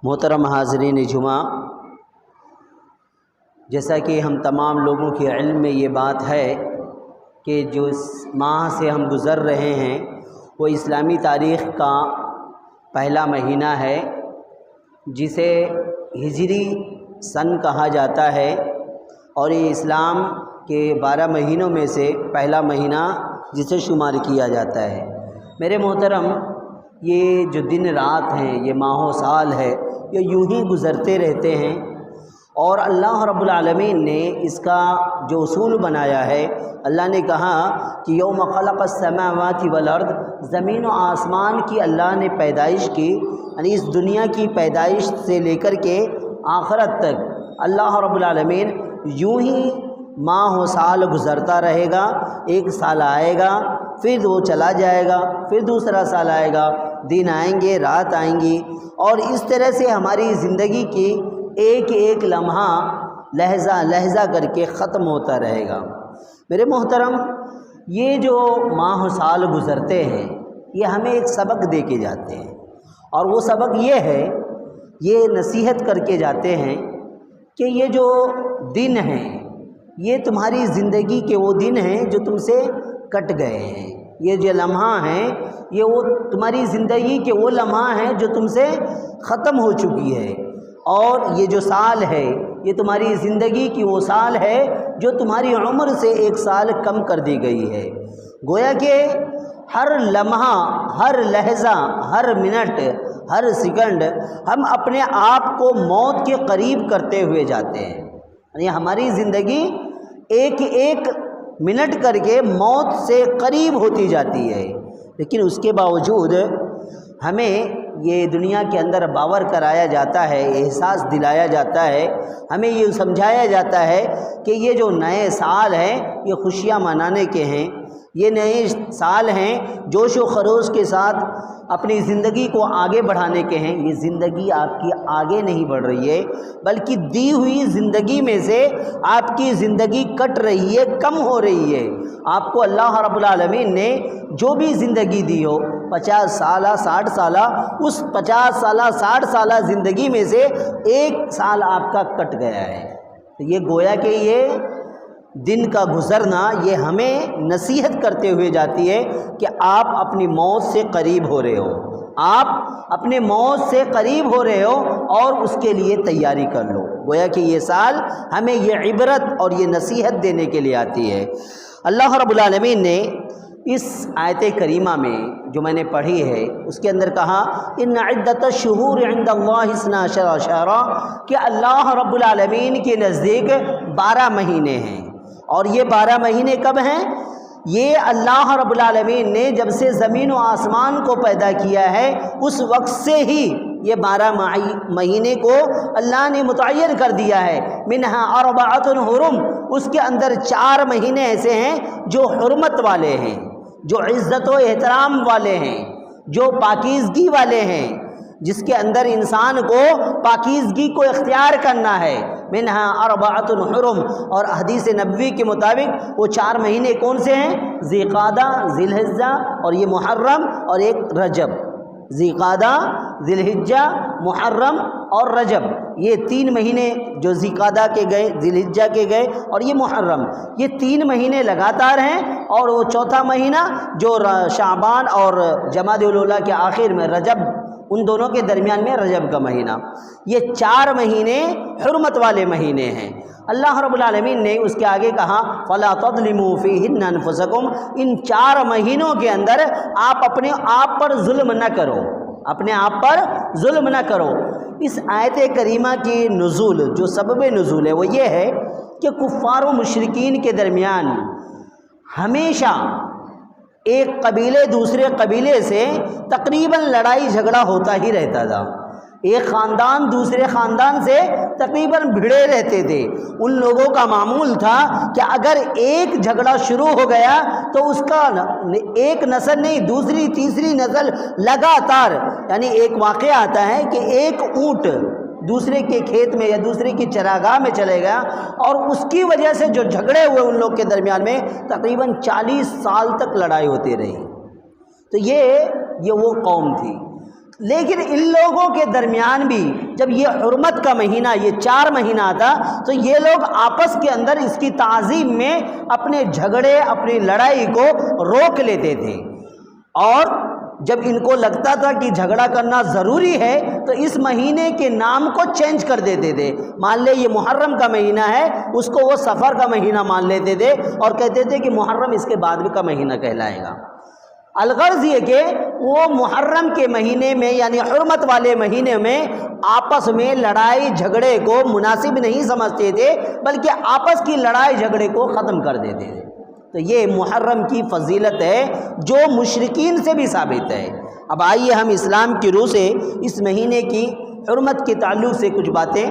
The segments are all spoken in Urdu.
محترم حاضرین جمعہ، جیسا کہ ہم تمام لوگوں کے علم میں یہ بات ہے کہ جو اس ماہ سے ہم گزر رہے ہیں وہ اسلامی تاریخ کا پہلا مہینہ ہے، جسے ہجری سن کہا جاتا ہے، اور یہ اسلام کے 12 مہینوں میں سے پہلا مہینہ جسے شمار کیا جاتا ہے۔ میرے محترم، یہ جو دن رات ہیں، یہ ماہ و سال ہے، یہ یوں ہی گزرتے رہتے ہیں، اور اللہ رب العالمین نے اس کا جو اصول بنایا ہے، اللہ نے کہا کہ یوم خلق السماوات والارض، زمین و آسمان کی اللہ نے پیدائش کی، یعنی اس دنیا کی پیدائش سے لے کر کے آخرت تک اللہ رب العالمین یوں ہی ماہ و سال گزرتا رہے گا۔ ایک سال آئے گا، پھر وہ چلا جائے گا، پھر دوسرا سال آئے گا، دن آئیں گے، رات آئیں گی، اور اس طرح سے ہماری زندگی کی ایک ایک لمحہ لحظہ لحظہ کر کے ختم ہوتا رہے گا۔ میرے محترم، یہ جو ماہ و سال گزرتے ہیں، یہ ہمیں ایک سبق دے کے جاتے ہیں، اور وہ سبق یہ ہے، یہ نصیحت کر کے جاتے ہیں کہ یہ جو دن ہیں، یہ تمہاری زندگی کے وہ دن ہیں جو تم سے کٹ گئے ہیں، یہ جو لمحہ ہیں، یہ وہ تمہاری زندگی کے وہ لمحہ ہیں جو تم سے ختم ہو چکی ہے، اور یہ جو سال ہے، یہ تمہاری زندگی کی وہ سال ہے جو تمہاری عمر سے ایک سال کم کر دی گئی ہے۔ گویا کہ ہر لمحہ، ہر لحظہ، ہر منٹ، ہر سیکنڈ ہم اپنے آپ کو موت کے قریب کرتے ہوئے جاتے ہیں، یعنی ہماری زندگی ایک ایک منٹ کر کے موت سے قریب ہوتی جاتی ہے، لیکن اس کے باوجود ہمیں یہ دنیا کے اندر باور کرایا جاتا ہے، احساس دلایا جاتا ہے، ہمیں یہ سمجھایا جاتا ہے کہ یہ جو نئے سال ہیں یہ خوشیاں منانے کے ہیں، یہ نئے سال ہیں جوش و خروش کے ساتھ اپنی زندگی کو آگے بڑھانے کے ہیں۔ یہ زندگی آپ کی آگے نہیں بڑھ رہی ہے، بلکہ دی ہوئی زندگی میں سے آپ کی زندگی کٹ رہی ہے، کم ہو رہی ہے۔ آپ کو اللہ رب العالمین نے جو بھی زندگی دی ہو، 50 سالہ، 60 سالہ، اس 50 سالہ، 60 سالہ زندگی میں سے ایک سال آپ کا کٹ گیا ہے۔ تو یہ گویا کہ یہ دن کا گزرنا یہ ہمیں نصیحت کرتے ہوئے جاتی ہے کہ آپ اپنی موت سے قریب ہو رہے ہو، آپ اپنے موت سے قریب ہو رہے ہو، اور اس کے لیے تیاری کر لو۔ گویا کہ یہ سال ہمیں یہ عبرت اور یہ نصیحت دینے کے لیے آتی ہے۔ اللہ رب العالمین نے اس آیت کریمہ میں جو میں نے پڑھی ہے، اس کے اندر کہا ان عدت الشہور عند اللہ 12 شہرا، کہ اللہ رب العالمین کے نزدیک 12 مہینے ہیں، اور یہ 12 مہینے کب ہیں؟ یہ اللہ رب العالمین نے جب سے زمین و آسمان کو پیدا کیا ہے اس وقت سے ہی یہ 12 مہینے کو اللہ نے متعین کر دیا ہے۔ منہا 4 حرم، اس کے اندر 4 مہینے ایسے ہیں جو حرمت والے ہیں، جو عزت و احترام والے ہیں، جو پاکیزگی والے ہیں، جس کے اندر انسان کو پاکیزگی کو اختیار کرنا ہے۔ منہا 4 حرم، اور حدیث نبوی کے مطابق وہ 4 مہینے کون سے ہیں؟ ذی القعدہ، ذی الحجہ، اور یہ محرم، اور ایک رجب۔ ذی القعدہ، ذی الحجہ، محرم اور رجب، یہ 3 مہینے جو ذی القعدہ کے گئے، ذی الحجہ کے گئے، اور یہ محرم، یہ 3 مہینے لگاتار ہیں، اور وہ چوتھا مہینہ جو شعبان اور جمادی الاولیٰ کے آخر میں رجب، ان دونوں کے درمیان میں رجب کا مہینہ، یہ 4 مہینے حرمت والے مہینے ہیں۔ اللہ رب العالمین نے اس کے آگے کہا فَلَا تَظْلِمُوا فِيهِنَّ أَنفُسَكُمْ، ان 4 مہینوں کے اندر آپ اپنے آپ پر ظلم نہ کرو، اپنے آپ پر ظلم نہ کرو۔ اس آیت کریمہ کی نزول، جو سبب نزول ہے، وہ یہ ہے کہ کفار و مشرکین کے درمیان ہمیشہ ایک قبیلے دوسرے قبیلے سے تقریباً لڑائی جھگڑا ہوتا ہی رہتا تھا، ایک خاندان دوسرے خاندان سے تقریباً بھڑے رہتے تھے۔ ان لوگوں کا معمول تھا کہ اگر ایک جھگڑا شروع ہو گیا تو اس کا ایک نسل نہیں، دوسری تیسری نسل لگاتار، یعنی ایک واقعہ آتا ہے کہ ایک اونٹ دوسرے کے کھیت میں یا دوسرے کی چراگاہ میں چلے گیا، اور اس کی وجہ سے جو جھگڑے ہوئے ان لوگ کے درمیان میں تقریباً 40 سال تک لڑائی ہوتی رہی۔ تو یہ وہ قوم تھی۔ لیکن ان لوگوں کے درمیان بھی جب یہ حرمت کا مہینہ، یہ 4 مہینہ تھا، تو یہ لوگ آپس کے اندر اس کی تعظیم میں اپنے جھگڑے، اپنی لڑائی کو روک لیتے تھے، اور جب ان کو لگتا تھا کہ جھگڑا کرنا ضروری ہے تو اس مہینے کے نام کو چینج کر دیتے تھے۔ مان لے یہ محرم کا مہینہ ہے، اس کو وہ صفر کا مہینہ مان لیتے تھے اور کہتے تھے کہ محرم اس کے بعد کا مہینہ کہلائے گا۔ الغرض یہ کہ وہ محرم کے مہینے میں، یعنی حرمت والے مہینے میں آپس میں لڑائی جھگڑے کو مناسب نہیں سمجھتے تھے، بلکہ آپس کی لڑائی جھگڑے کو ختم کر دیتے تھے۔ تو یہ محرم کی فضیلت ہے جو مشرکین سے بھی ثابت ہے۔ اب آئیے ہم اسلام کی روح سے اس مہینے کی حرمت کے تعلق سے کچھ باتیں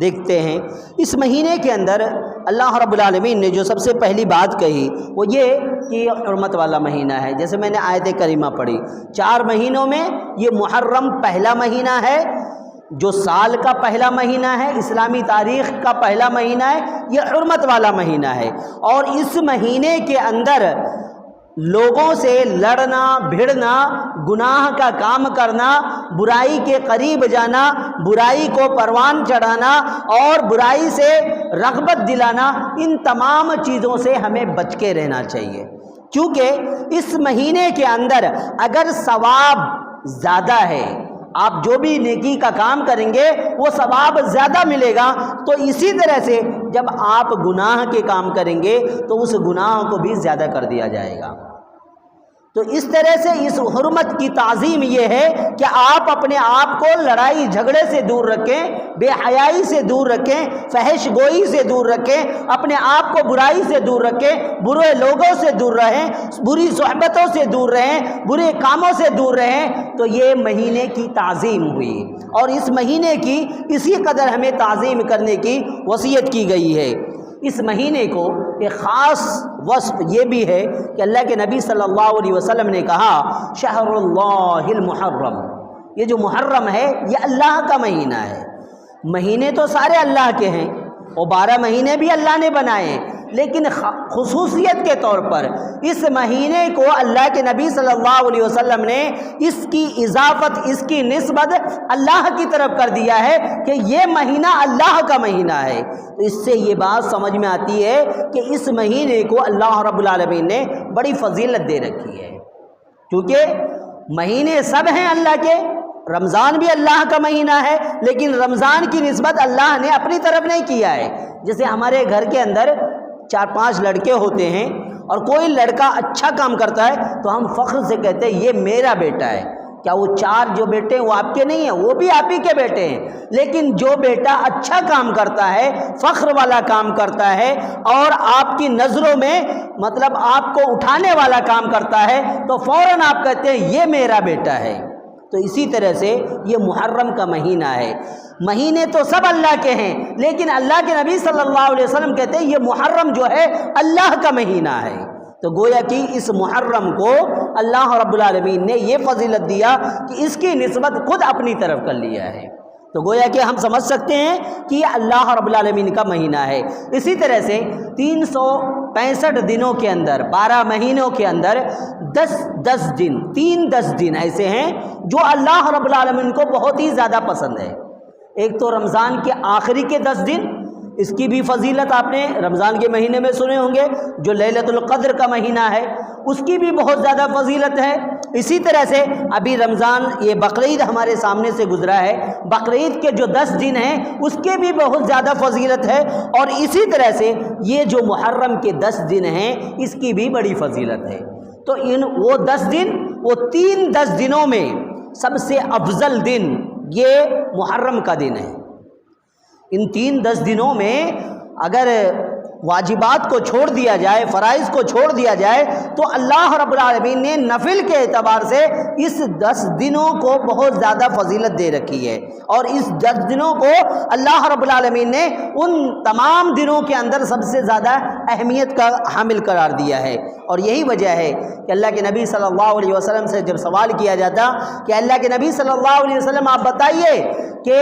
دیکھتے ہیں۔ اس مہینے کے اندر اللہ رب العالمین نے جو سب سے پہلی بات کہی وہ یہ کہ یہ حرمت والا مہینہ ہے۔ جیسے میں نے آیت کریمہ پڑھی، 4 مہینوں میں یہ محرم پہلا مہینہ ہے، جو سال کا پہلا مہینہ ہے، اسلامی تاریخ کا پہلا مہینہ ہے، یہ حرمت والا مہینہ ہے، اور اس مہینے کے اندر لوگوں سے لڑنا بھڑنا، گناہ کا کام کرنا، برائی کے قریب جانا، برائی کو پروان چڑھانا اور برائی سے رغبت دلانا، ان تمام چیزوں سے ہمیں بچ کے رہنا چاہیے، کیونکہ اس مہینے کے اندر اگر ثواب زیادہ ہے، آپ جو بھی نیکی کا کام کریں گے وہ ثواب زیادہ ملے گا، تو اسی طرح سے جب آپ گناہ کے کام کریں گے تو اس گناہ کو بھی زیادہ کر دیا جائے گا۔ تو اس طرح سے اس حرمت کی تعظیم یہ ہے کہ آپ اپنے آپ کو لڑائی جھگڑے سے دور رکھیں، بے حیائی سے دور رکھیں، فحش گوئی سے دور رکھیں، اپنے آپ کو برائی سے دور رکھیں، برے لوگوں سے دور رہیں، بری صحبتوں سے دور رہیں، برے کاموں سے دور رہیں۔ تو یہ مہینے کی تعظیم ہوئی، اور اس مہینے کی اسی قدر ہمیں تعظیم کرنے کی وصیت کی گئی ہے۔ اس مہینے کو ایک خاص وصف یہ بھی ہے کہ اللہ کے نبی صلی اللہ علیہ وسلم نے کہا شہر اللہ المحرم، یہ جو محرم ہے یہ اللہ کا مہینہ ہے۔ مہینے تو سارے اللہ کے ہیں اور 12 مہینے بھی اللہ نے بنائے، لیکن خصوصیت کے طور پر اس مہینے کو اللہ کے نبی صلی اللہ علیہ وسلم نے اس کی اضافت، اس کی نسبت اللہ کی طرف کر دیا ہے کہ یہ مہینہ اللہ کا مہینہ ہے۔ تو اس سے یہ بات سمجھ میں آتی ہے کہ اس مہینے کو اللہ رب العالمین نے بڑی فضیلت دے رکھی ہے، کیونکہ مہینے سب ہیں اللہ کے، رمضان بھی اللہ کا مہینہ ہے، لیکن رمضان کی نسبت اللہ نے اپنی طرف نہیں کیا ہے۔ جیسے ہمارے گھر کے اندر 4-5 لڑکے ہوتے ہیں اور کوئی لڑکا اچھا کام کرتا ہے تو ہم فخر سے کہتے ہیں یہ میرا بیٹا ہے۔ کیا وہ 4 جو بیٹے ہیں وہ آپ کے نہیں ہیں؟ وہ بھی آپ ہی کے بیٹے ہیں، لیکن جو بیٹا اچھا کام کرتا ہے، فخر والا کام کرتا ہے اور آپ کی نظروں میں مطلب آپ کو اٹھانے والا کام کرتا ہے تو فوراً آپ کہتے ہیں یہ میرا بیٹا ہے۔ تو اسی طرح سے یہ محرم کا مہینہ ہے۔ مہینے تو سب اللہ کے ہیں، لیکن اللہ کے نبی صلی اللہ علیہ وسلم کہتے ہیں یہ محرم جو ہے اللہ کا مہینہ ہے۔ تو گویا کہ اس محرم کو اللہ رب العالمین نے یہ فضیلت دیا کہ اس کی نسبت خود اپنی طرف کر لیا ہے۔ تو گویا کہ ہم سمجھ سکتے ہیں کہ یہ اللہ رب العالمین کا مہینہ ہے۔ اسی طرح سے 365 دنوں کے اندر، 12 مہینوں کے اندر 10 دن، 10 دن ایسے ہیں جو اللہ رب العالمین کو بہت ہی زیادہ پسند ہے۔ ایک تو رمضان کے آخری کے 10 دن، اس کی بھی فضیلت آپ نے رمضان کے مہینے میں سنے ہوں گے، جو لیلۃ القدر کا مہینہ ہے اس کی بھی بہت زیادہ فضیلت ہے۔ اسی طرح سے ابھی رمضان، یہ بقرعید ہمارے سامنے سے گزرا ہے، بقرعید کے جو 10 دن ہیں اس کے بھی بہت زیادہ فضیلت ہے، اور اسی طرح سے یہ جو محرم کے 10 دن ہیں اس کی بھی بڑی فضیلت ہے۔ تو وہ 10 دن، وہ 10 دنوں میں سب سے افضل دن یہ محرم کا دن ہے۔ ان 10 دنوں میں اگر واجبات کو چھوڑ دیا جائے، فرائض کو چھوڑ دیا جائے، تو اللہ رب العالمین نے نفل کے اعتبار سے اس 10 دنوں کو بہت زیادہ فضیلت دے رکھی ہے، اور اس 10 دنوں کو اللہ رب العالمین نے ان تمام دنوں کے اندر سب سے زیادہ اہمیت کا حامل قرار دیا ہے۔ اور یہی وجہ ہے کہ اللہ کے نبی صلی اللہ علیہ وسلم سے جب سوال کیا جاتا کہ اللہ کے نبی صلی اللہ علیہ وسلم آپ بتائیے کہ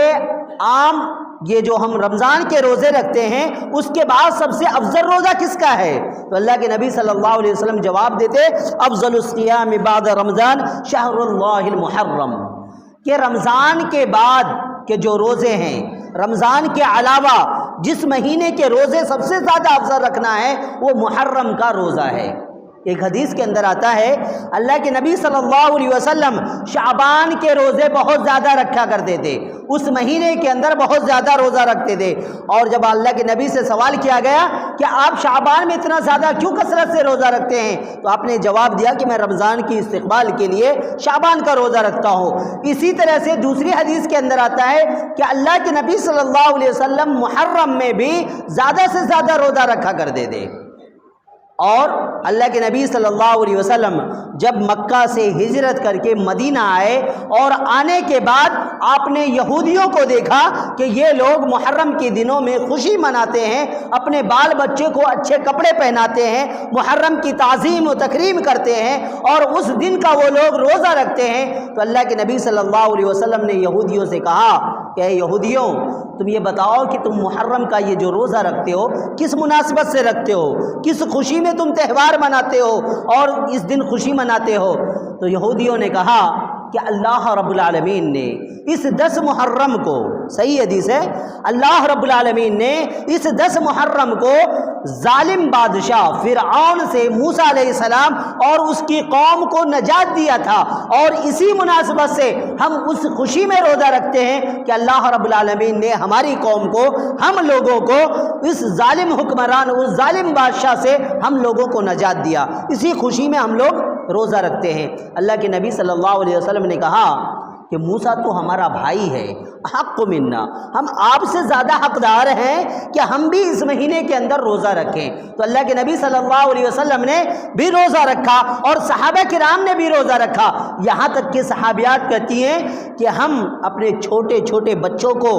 عام یہ جو ہم رمضان کے روزے رکھتے ہیں اس کے بعد سب سے افضل روزہ کس کا ہے، تو اللہ کے نبی صلی اللہ علیہ وسلم جواب دیتے افضل الصیام بعد رمضان شہر اللہ المحرم، کہ رمضان کے بعد کے جو روزے ہیں، رمضان کے علاوہ جس مہینے کے روزے سب سے زیادہ افضل رکھنا ہے وہ محرم کا روزہ ہے۔ ایک حدیث کے اندر آتا ہے اللہ کے نبی صلی اللہ علیہ وسلم شعبان کے روزے بہت زیادہ رکھا کرتے تھے، اس مہینے کے اندر بہت زیادہ روزہ رکھتے تھے۔ اور جب اللہ کے نبی سے سوال کیا گیا کہ آپ شعبان میں اتنا زیادہ کیوں کثرت سے روزہ رکھتے ہیں، تو آپ نے جواب دیا کہ میں رمضان کی استقبال کے لیے شعبان کا روزہ رکھتا ہوں۔ اسی طرح سے دوسری حدیث کے اندر آتا ہے کہ اللہ کے نبی صلی اللہ علیہ وسلم محرم میں بھی زیادہ سے زیادہ روزہ رکھا کرتے تھے۔ اور اللہ کے نبی صلی اللہ علیہ وسلم جب مکہ سے ہجرت کر کے مدینہ آئے اور آنے کے بعد آپ نے یہودیوں کو دیکھا کہ یہ لوگ محرم کے دنوں میں خوشی مناتے ہیں، اپنے بال بچے کو اچھے کپڑے پہناتے ہیں، محرم کی تعظیم و تکریم کرتے ہیں اور اس دن کا وہ لوگ روزہ رکھتے ہیں۔ تو اللہ کے نبی صلی اللہ علیہ وسلم نے یہودیوں سے کہا کہ اے یہودیوں، تم یہ بتاؤ کہ تم محرم کا یہ جو روزہ رکھتے ہو کس مناسبت سے رکھتے ہو، کس خوشی میں تم تہوار مناتے ہو اور اس دن خوشی مناتے ہو؟ تو یہودیوں نے کہا کہ اللہ رب العالمین نے اس 10 محرم کو، صحیح حدیث ہے، اللہ رب العالمین نے اس 10 محرم کو ظالم بادشاہ فرعون سے موسیٰ علیہ السلام اور اس کی قوم کو نجات دیا تھا، اور اسی مناسبت سے ہم اس خوشی میں روزہ رکھتے ہیں کہ اللہ رب العالمین نے ہماری قوم کو، ہم لوگوں کو اس ظالم حکمران، اس ظالم بادشاہ سے ہم لوگوں کو نجات دیا، اسی خوشی میں ہم لوگ روزہ رکھتے ہیں۔ اللہ کے نبی صلی اللہ علیہ وسلم نے کہا کہ موسیٰ تو ہمارا بھائی ہے، حق منا، ہم آپ سے زیادہ حقدار ہیں کہ ہم بھی اس مہینے کے اندر روزہ رکھیں۔ تو اللہ کے نبی صلی اللہ علیہ وسلم نے بھی روزہ رکھا اور صحابہ کرام نے بھی روزہ رکھا، یہاں تک کہ صحابیات کہتی ہیں کہ ہم اپنے چھوٹے چھوٹے بچوں کو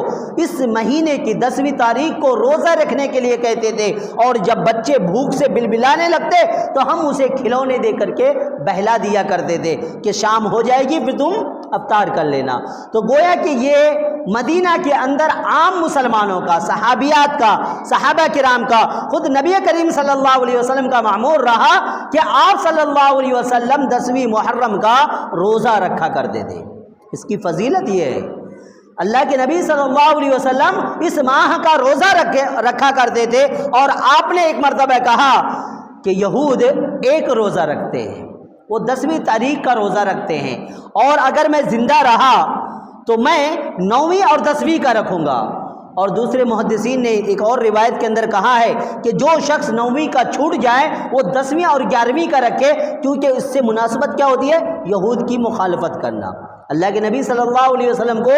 اس مہینے کی 10ویں تاریخ کو روزہ رکھنے کے لیے کہتے تھے، اور جب بچے بھوک سے بلبلانے لگتے تو ہم اسے کھلونے دے کر کے بہلا دیا کرتے تھے کہ شام ہو جائے گی پھر تم افطار کر لینا۔ تو گویا کہ یہ مدینہ کے اندر عام مسلمانوں کا، صحابیات کا، صحابہ کرام کا، خود نبی کریم صلی اللہ علیہ وسلم کا معمول رہا کہ آپ صلی اللہ علیہ وسلم 10ویں محرم کا روزہ رکھا کرتے تھے۔ اس کی فضیلت یہ ہے، اللہ کے نبی صلی اللہ علیہ وسلم اس ماہ کا روزہ رکھا کرتے تھے، اور آپ نے ایک مرتبہ کہا کہ یہود ایک روزہ رکھتے ہیں، وہ 10ویں تاریخ کا روزہ رکھتے ہیں، اور اگر میں زندہ رہا تو میں 9ویں اور 10ویں کا رکھوں گا۔ اور دوسرے محدثین نے ایک اور روایت کے اندر کہا ہے کہ جو شخص 9ویں کا چھوٹ جائے وہ 10ویں اور 11ویں کا رکھے، کیونکہ اس سے مناسبت کیا ہوتی ہے؟ یہود کی مخالفت کرنا۔ اللہ کے نبی صلی اللہ علیہ وسلم کو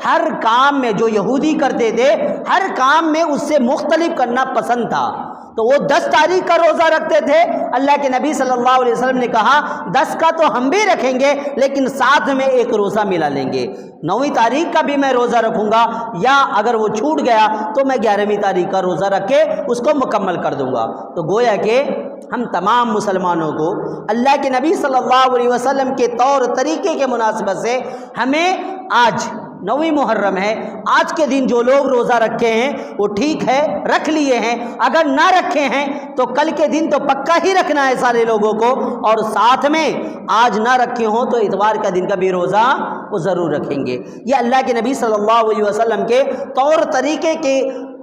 ہر کام میں جو یہودی کرتے تھے، ہر کام میں اس سے مختلف کرنا پسند تھا، تو وہ 10 تاریخ کا روزہ رکھتے تھے۔ اللہ کے نبی صلی اللہ علیہ وسلم نے کہا 10 کا تو ہم بھی رکھیں گے لیکن ساتھ میں ایک روزہ ملا لیں گے، 9ویں تاریخ کا بھی میں روزہ رکھوں گا، یا اگر وہ چھوٹ گیا تو میں 11ویں تاریخ کا روزہ رکھ کے اس کو مکمل کر دوں گا۔ تو گویا کہ ہم تمام مسلمانوں کو اللہ کے نبی صلی اللہ علیہ وسلم کے طور طریقے کے مناسبت سے ہمیں آج 9ویں محرم ہے، آج کے دن جو لوگ روزہ رکھے ہیں وہ ٹھیک ہے، رکھ لیے ہیں، اگر نہ رکھے ہیں تو کل کے دن تو پکا ہی رکھنا ہے سارے لوگوں کو، اور ساتھ میں آج نہ رکھے ہوں تو اتوار کا دن کا بھی روزہ وہ ضرور رکھیں گے۔ یہ اللہ کے نبی صلی اللہ علیہ وسلم کے طور طریقے کے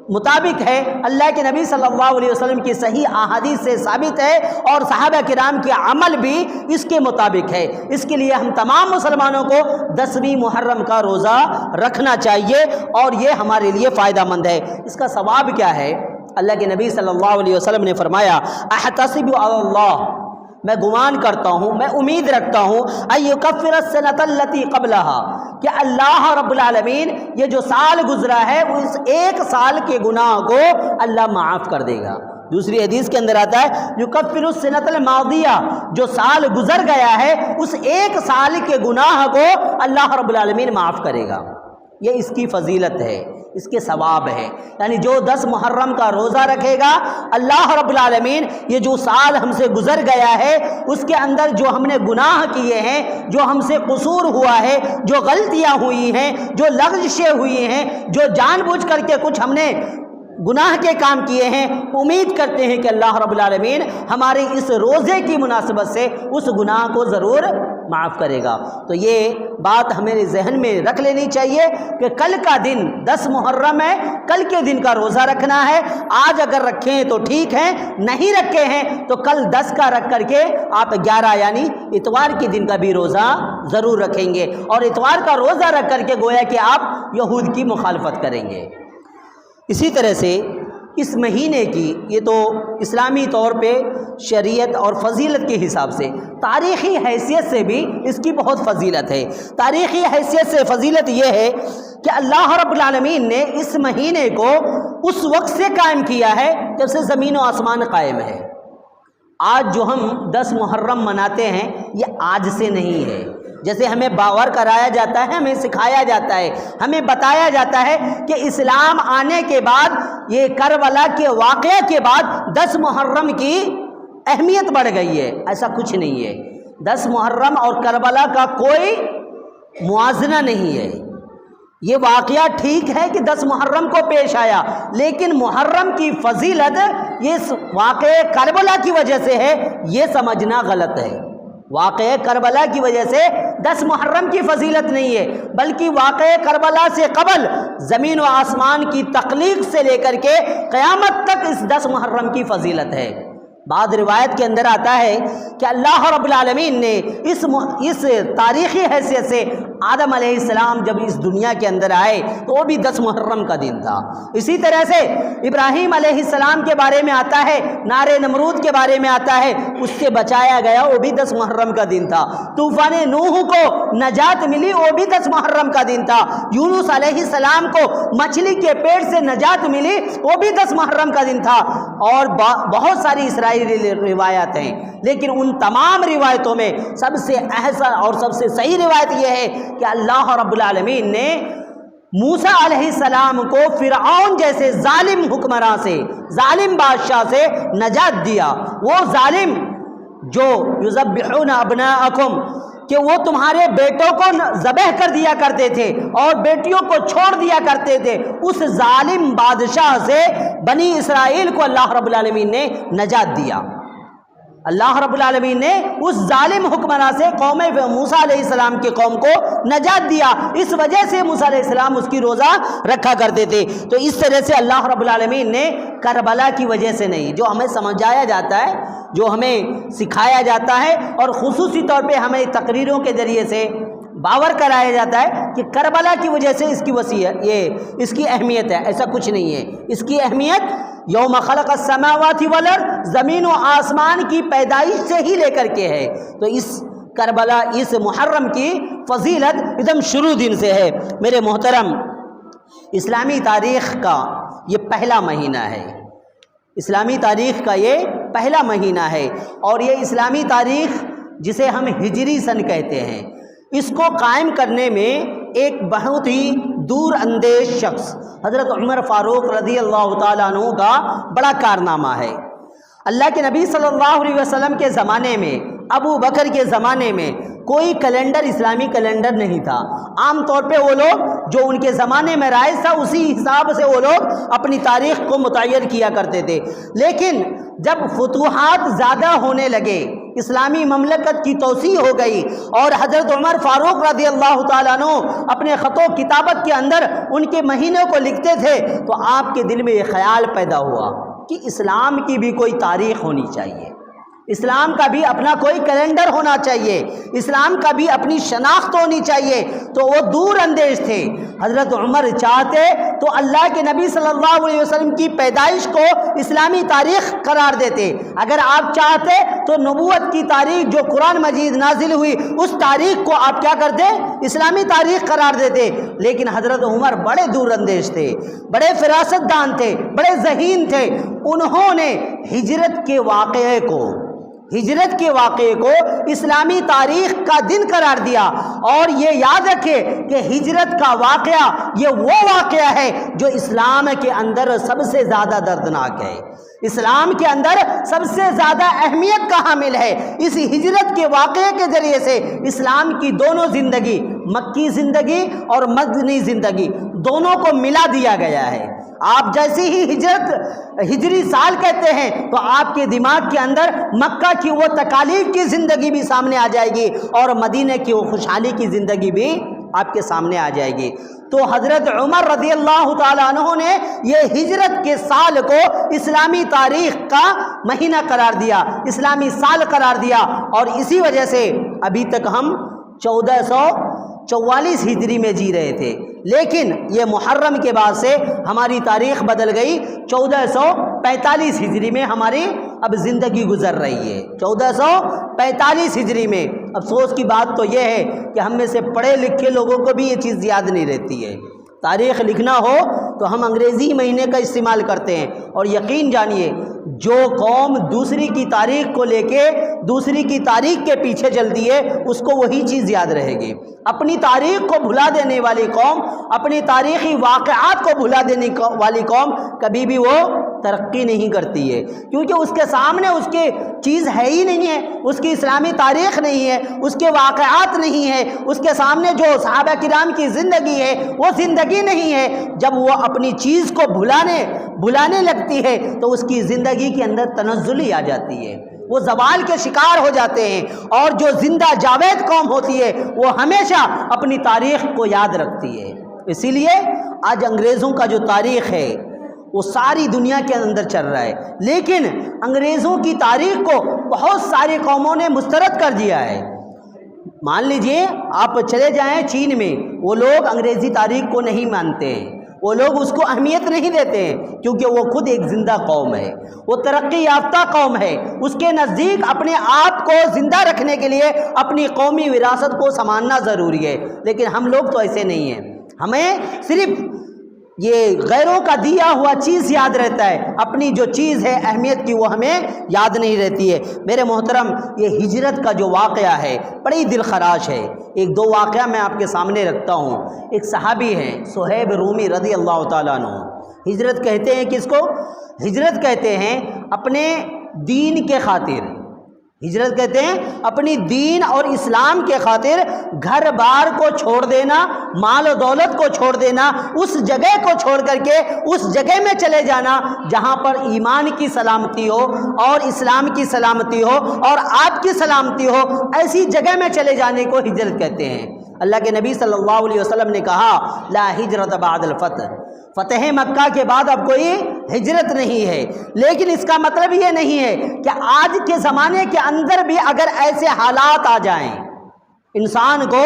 مطابق ہے، اللہ کے نبی صلی اللہ علیہ وسلم کی صحیح احادیث سے ثابت ہے، اور صحابہ کرام کے عمل بھی اس کے مطابق ہے۔ اس کے لیے ہم تمام مسلمانوں کو 10ویں محرم کا روزہ رکھنا چاہیے، اور یہ ہمارے لیے فائدہ مند ہے۔ اس کا ثواب کیا ہے؟ اللہ کے نبی صلی اللہ علیہ وسلم نے فرمایا احتسب علی اللہ، میں گمان کرتا ہوں، میں امید رکھتا ہوں ایکفر السنۃ التی قبلہا، کہ اللہ رب العالمین یہ جو سال گزرا ہے اس ایک سال کے گناہ کو اللہ معاف کر دے گا۔ دوسری حدیث کے اندر آتا ہے یکفر السنۃ الماضیہ، جو سال گزر گیا ہے اس ایک سال کے گناہ کو اللہ رب العالمین معاف کرے گا۔ یہ اس کی فضیلت ہے، اس کے ثواب ہے، یعنی جو 10 محرم کا روزہ رکھے گا اللہ رب العالمین یہ جو سال ہم سے گزر گیا ہے اس کے اندر جو ہم نے گناہ کیے ہیں، جو ہم سے قصور ہوا ہے، جو غلطیاں ہوئی ہیں، جو لغزشیں ہوئی ہیں، جو جان بوجھ کر کے کچھ ہم نے گناہ کے کام کیے ہیں، امید کرتے ہیں کہ اللہ رب العالمین ہمارے اس روزے کی مناسبت سے اس گناہ کو ضرور معاف کرے گا۔ تو یہ بات ہمیں ذہن میں رکھ لینی چاہیے کہ کل کا دن 10 محرم ہے، کل کے دن کا روزہ رکھنا ہے۔ آج اگر رکھیں تو ٹھیک ہے، نہیں رکھے ہیں تو کل 10 کا رکھ کر کے آپ 11 یعنی اتوار کے دن کا بھی روزہ ضرور رکھیں گے، اور اتوار کا روزہ رکھ کر کے گویا کہ آپ یہود کی مخالفت کریں گے۔ اسی طرح سے اس مہینے کی، یہ تو اسلامی طور پہ شریعت اور فضیلت کے حساب سے، تاریخی حیثیت سے بھی اس کی بہت فضیلت ہے۔ تاریخی حیثیت سے فضیلت یہ ہے کہ اللہ رب العالمین نے اس مہینے کو اس وقت سے قائم کیا ہے جب سے زمین و آسمان قائم ہے۔ آج جو ہم 10 محرم مناتے ہیں یہ آج سے نہیں ہے، جیسے ہمیں باور کرایا جاتا ہے، ہمیں سکھایا جاتا ہے، ہمیں بتایا جاتا ہے کہ اسلام آنے کے بعد، یہ کربلا کے واقعہ کے بعد 10 محرم کی اہمیت بڑھ گئی ہے۔ ایسا کچھ نہیں ہے۔ 10 محرم اور کربلا کا کوئی موازنہ نہیں ہے۔ یہ واقعہ ٹھیک ہے کہ 10 محرم کو پیش آیا، لیکن محرم کی فضیلت یہ واقعہ کربلا کی وجہ سے ہے، یہ سمجھنا غلط ہے۔ واقعہ کربلا کی وجہ سے 10 محرم کی فضیلت نہیں ہے، بلکہ واقعہ کربلا سے قبل زمین و آسمان کی تخلیق سے لے کر کے قیامت تک اس 10 محرم کی فضیلت ہے۔ بعض روایت کے اندر آتا ہے کہ اللہ رب العالمین نے اس تاریخی حیثیت سے آدم علیہ السلام جب اس دنیا کے اندر آئے تو وہ بھی 10 محرم کا دن تھا۔ اسی طرح سے ابراہیم علیہ السلام کے بارے میں آتا ہے، نار نمرود کے بارے میں آتا ہے، اس سے بچایا گیا، وہ بھی 10 محرم کا دن تھا۔ طوفان نوح کو نجات ملی، وہ بھی 10 محرم کا دن تھا۔ یونس علیہ السلام کو مچھلی کے پیٹ سے نجات ملی، وہ بھی 10 محرم کا دن تھا۔ اور بہت ساری اسرائیلی روایات ہیں، لیکن ان تمام روایتوں میں سب سے احسن اور سب سے صحیح روایت یہ ہے کہ اللہ رب العالمین نے موسیٰ علیہ السلام کو فرعون جیسے ظالم حکمراں سے، ظالم بادشاہ سے نجات دیا۔ وہ ظالم جو یذبحون ابناءکم، کہ وہ تمہارے بیٹوں کو ذبح کر دیا کرتے تھے اور بیٹیوں کو چھوڑ دیا کرتے تھے، اس ظالم بادشاہ سے بنی اسرائیل کو اللہ رب العالمین نے نجات دیا۔ اللہ رب العالمین نے اس ظالم حکمراں سے قوم موسیٰ علیہ السلام کی قوم کو نجات دیا۔ اس وجہ سے موسیٰ علیہ السلام اس کی روزہ رکھا کرتے تھے۔ تو اس طرح سے اللہ رب العالمین نے کربلا کی وجہ سے نہیں، جو ہمیں سمجھایا جاتا ہے، جو ہمیں سکھایا جاتا ہے، اور خصوصی طور پہ ہمیں تقریروں کے ذریعے سے باور کرایا جاتا ہے کہ کربلا کی وجہ سے اس کی وسیعت، یہ اس کی اہمیت ہے، ایسا کچھ نہیں ہے۔ اس کی اہمیت یوم خلق السماوات والارض، زمین و آسمان کی پیدائش سے ہی لے کر کے ہے۔ تو اس کربلا، اس محرم کی فضیلت ایک دم شروع دن سے ہے۔ میرے محترم، اسلامی تاریخ کا یہ پہلا مہینہ ہے، اسلامی تاریخ کا یہ پہلا مہینہ ہے، اور یہ اسلامی تاریخ جسے ہم ہجری سن کہتے ہیں، اس کو قائم کرنے میں ایک بہت ہی دور اندیش شخص حضرت عمر فاروق رضی اللہ تعالیٰ عنہ کا بڑا کارنامہ ہے۔ اللہ کے نبی صلی اللہ علیہ وسلم کے زمانے میں، ابو بکر کے زمانے میں کوئی کیلنڈر، اسلامی کیلنڈر نہیں تھا۔ عام طور پہ وہ لوگ جو ان کے زمانے میں رائج تھا اسی حساب سے وہ لوگ اپنی تاریخ کو متعین کیا کرتے تھے۔ لیکن جب فتوحات زیادہ ہونے لگے، اسلامی مملکت کی توسیع ہو گئی، اور حضرت عمر فاروق رضی اللہ تعالیٰ عنہ اپنے خط و کتابت کے اندر ان کے مہینوں کو لکھتے تھے، تو آپ کے دل میں یہ خیال پیدا ہوا کہ اسلام کی بھی کوئی تاریخ ہونی چاہیے، اسلام کا بھی اپنا کوئی کیلنڈر ہونا چاہیے، اسلام کا بھی اپنی شناخت ہونی چاہیے۔ تو وہ دور اندیش تھے۔ حضرت عمر چاہتے تو اللہ کے نبی صلی اللہ علیہ وسلم کی پیدائش کو اسلامی تاریخ قرار دیتے، اگر آپ چاہتے تو نبوت کی تاریخ جو قرآن مجید نازل ہوئی اس تاریخ کو آپ کیا کرتے؟ اسلامی تاریخ قرار دیتے۔ لیکن حضرت عمر بڑے دور اندیش تھے، بڑے فراست دان تھے، بڑے ذہین تھے۔ انہوں نے ہجرت کے واقعے کو اسلامی تاریخ کا دن قرار دیا، اور یہ یاد رکھے کہ ہجرت کا واقعہ یہ وہ واقعہ ہے جو اسلام کے اندر سب سے زیادہ دردناک ہے، اسلام کے اندر سب سے زیادہ اہمیت کا حامل ہے۔ اس ہجرت کے واقعے کے ذریعے سے اسلام کی دونوں زندگی، مکی زندگی اور مدنی زندگی، دونوں کو ملا دیا گیا ہے۔ آپ جیسے ہی ہجری سال کہتے ہیں تو آپ کے دماغ کے اندر مکہ کی وہ تکالیف کی زندگی بھی سامنے آ جائے گی اور مدینہ کی وہ خوشحالی کی زندگی بھی آپ کے سامنے آ جائے گی۔ تو حضرت عمر رضی اللہ تعالیٰ عنہ نے یہ ہجرت کے سال کو اسلامی تاریخ کا مہینہ قرار دیا، اسلامی سال قرار دیا، اور اسی وجہ سے ابھی تک ہم 1444 ہجری میں جی رہے تھے، لیکن یہ محرم کے بعد سے ہماری تاریخ بدل گئی، 1445 ہجری میں ہماری اب زندگی گزر رہی ہے، 1445 ہجری میں۔ افسوس کی بات تو یہ ہے کہ ہم میں سے پڑھے لکھے لوگوں کو بھی یہ چیز یاد نہیں رہتی ہے۔ تاریخ لکھنا ہو تو ہم انگریزی مہینے کا استعمال کرتے ہیں، اور یقین جانیے جو قوم دوسری کی تاریخ کو لے کے دوسری کی تاریخ کے پیچھے چلتی ہے اس کو وہی چیز یاد رہے گی۔ اپنی تاریخ کو بھلا دینے والی قوم، اپنی تاریخی واقعات کو بھلا دینے والی قوم کبھی بھی وہ ترقی نہیں کرتی ہے، کیونکہ اس کے سامنے اس کی چیز ہے ہی نہیں ہے، اس کی اسلامی تاریخ نہیں ہے، اس کے واقعات نہیں ہے، اس کے سامنے جو صحابہ کرام کی زندگی ہے وہ زندگی نہیں ہے۔ جب وہ اپنی چیز کو بھلانے لگتی ہے تو اس کی زندگی کے اندر تنزلی آ جاتی ہے، وہ زوال کے شکار ہو جاتے ہیں، اور جو زندہ جاوید قوم ہوتی ہے وہ ہمیشہ اپنی تاریخ کو یاد رکھتی ہے۔ اسی لیے آج انگریزوں کا جو تاریخ ہے وہ ساری دنیا کے اندر چل رہا ہے، لیکن انگریزوں کی تاریخ کو بہت ساری قوموں نے مسترد کر دیا ہے۔ مان لیجئے آپ چلے جائیں چین میں، وہ لوگ انگریزی تاریخ کو نہیں مانتے ہیں، وہ لوگ اس کو اہمیت نہیں دیتے ہیں، کیونکہ وہ خود ایک زندہ قوم ہے، وہ ترقی یافتہ قوم ہے، اس کے نزدیک اپنے آپ کو زندہ رکھنے کے لیے اپنی قومی وراثت کو سنبھالنا ضروری ہے۔ لیکن ہم لوگ تو ایسے نہیں ہیں، ہمیں صرف یہ غیروں کا دیا ہوا چیز یاد رہتا ہے، اپنی جو چیز ہے اہمیت کی وہ ہمیں یاد نہیں رہتی ہے۔ میرے محترم، یہ ہجرت کا جو واقعہ ہے بڑی دل خراش ہے۔ ایک دو واقعہ میں آپ کے سامنے رکھتا ہوں۔ ایک صحابی ہیں صہیب رومی رضی اللہ تعالیٰ عنہ، ہجرت کہتے ہیں کس کو؟ ہجرت کہتے ہیں اپنے دین کے خاطر، ہجرت کہتے ہیں اپنی دین اور اسلام کے خاطر گھر بار کو چھوڑ دینا، مال و دولت کو چھوڑ دینا، اس جگہ کو چھوڑ کر کے اس جگہ میں چلے جانا جہاں پر ایمان کی سلامتی ہو اور اسلام کی سلامتی ہو اور آپ کی سلامتی ہو، ایسی جگہ میں چلے جانے کو ہجرت کہتے ہیں۔ اللہ کے نبی صلی اللہ علیہ وسلم نے کہا لا ہجرت بعد الفتح، فتح مکہ کے بعد اب کوئی ہجرت نہیں ہے، لیکن اس کا مطلب یہ نہیں ہے کہ آج کے زمانے کے اندر بھی اگر ایسے حالات آ جائیں، انسان کو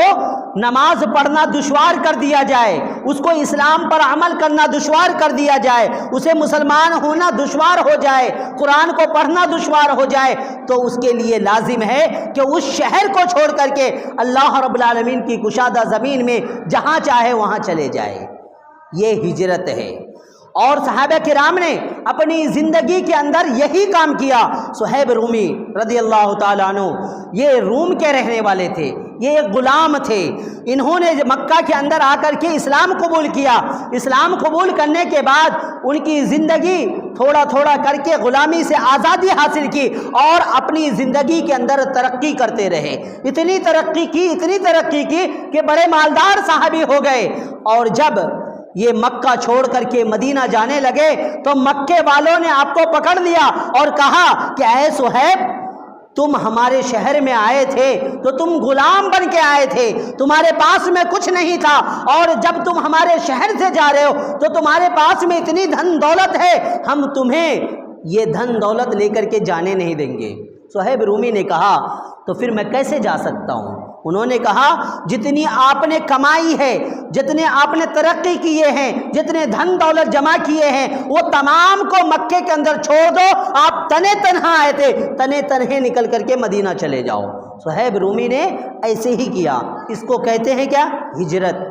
نماز پڑھنا دشوار کر دیا جائے، اس کو اسلام پر عمل کرنا دشوار کر دیا جائے، اسے مسلمان ہونا دشوار ہو جائے، قرآن کو پڑھنا دشوار ہو جائے، تو اس کے لیے لازم ہے کہ اس شہر کو چھوڑ کر کے اللہ رب العالمین کی کشادہ زمین میں جہاں چاہے وہاں چلے جائے۔ یہ ہجرت ہے، اور صحابہ کرام نے اپنی زندگی کے اندر یہی کام کیا۔ صہیب رومی رضی اللہ تعالیٰ عنہ یہ روم کے رہنے والے تھے، یہ ایک غلام تھے، انہوں نے مکہ کے اندر آ کر کے اسلام قبول کیا۔ اسلام قبول کرنے کے بعد ان کی زندگی تھوڑا تھوڑا کر کے غلامی سے آزادی حاصل کی اور اپنی زندگی کے اندر ترقی کرتے رہے، اتنی ترقی کی کہ بڑے مالدار صحابی ہو گئے۔ اور جب یہ مکہ چھوڑ کر کے مدینہ جانے لگے تو مکے والوں نے آپ کو پکڑ لیا اور کہا کہ اے صہیب، تم ہمارے شہر میں آئے تھے تو تم غلام بن کے آئے تھے، تمہارے پاس میں کچھ نہیں تھا، اور جب تم ہمارے شہر سے جا رہے ہو تو تمہارے پاس میں اتنی دھن دولت ہے، ہم تمہیں یہ دھن دولت لے کر کے جانے نہیں دیں گے۔ صہیب رومی نے کہا تو پھر میں کیسے جا سکتا ہوں؟ انہوں نے کہا جتنی آپ نے کمائی ہے، جتنے آپ نے ترقی کیے ہیں، جتنے دھن دولت جمع کیے ہیں، وہ تمام کو مکے کے اندر چھوڑ دو، آپ تنے تنہا آئے تھے، تنے تنہے نکل کر کے مدینہ چلے جاؤ۔ صہیب رومی نے ایسے ہی کیا، اس کو کہتے ہیں کیا؟ ہجرت۔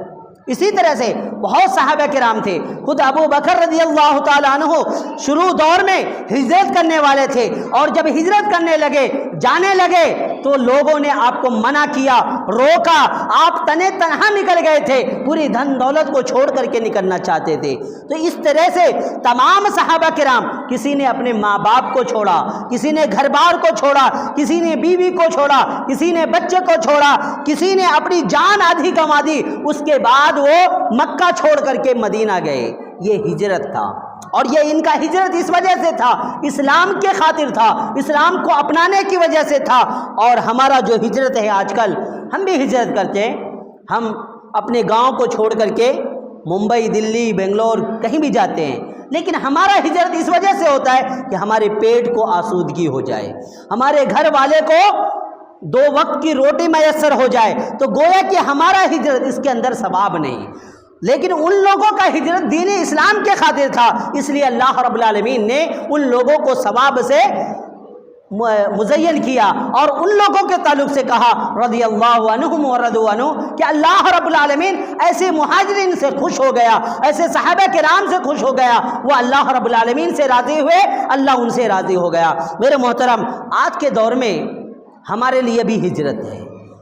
اسی طرح سے بہت صحابہ کرام تھے، خود ابو بکر رضی اللہ تعالیٰ عنہ شروع دور میں ہجرت کرنے والے تھے، اور جب ہجرت کرنے لگے، جانے لگے، تو لوگوں نے آپ کو منع کیا، روکا، آپ تنے تنہا نکل گئے تھے، پوری دھن دولت کو چھوڑ کر کے نکلنا چاہتے تھے۔ تو اس طرح سے تمام صحابہ کرام، کسی نے اپنے ماں باپ کو چھوڑا، کسی نے گھر بار کو چھوڑا، کسی نے بیوی کو چھوڑا، کسی نے بچے کو چھوڑا، کسی نے اپنی جان آدھی گنوا دی، اس کے بعد وہ مکہ چھوڑ کر کے مدینہ گئے۔ یہ ہجرت تھا، اور یہ ان کا ہجرت اس وجہ سے تھا، اسلام کے خاطر تھا، اسلام کو اپنانے کی وجہ سے تھا۔ اور ہمارا جو ہجرت ہے آج کل، ہم بھی ہجرت کرتے ہیں، ہم اپنے گاؤں کو چھوڑ کر کے ممبئی، دلی، بنگلور کہیں بھی جاتے ہیں، لیکن ہمارا ہجرت اس وجہ سے ہوتا ہے کہ ہمارے پیٹ کو آسودگی ہو جائے، ہمارے گھر والے کو 2 وقت کی روٹی میسر ہو جائے، تو گویا کہ ہمارا ہجرت اس کے اندر ثواب نہیں۔ لیکن ان لوگوں کا ہجرت دین اسلام کے خاطر تھا، اس لیے اللہ رب العالمین نے ان لوگوں کو ثواب سے مزین کیا، اور ان لوگوں کے تعلق سے کہا رضی اللہ عنہم ورضوا عنہ، کہ اللہ رب العالمین ایسے مہاجرین سے خوش ہو گیا، ایسے صحابہ کرام سے خوش ہو گیا، وہ اللہ رب العالمین سے راضی ہوئے، اللہ ان سے راضی ہو گیا۔ میرے محترم، آج کے دور میں ہمارے لیے بھی ہجرت ہے،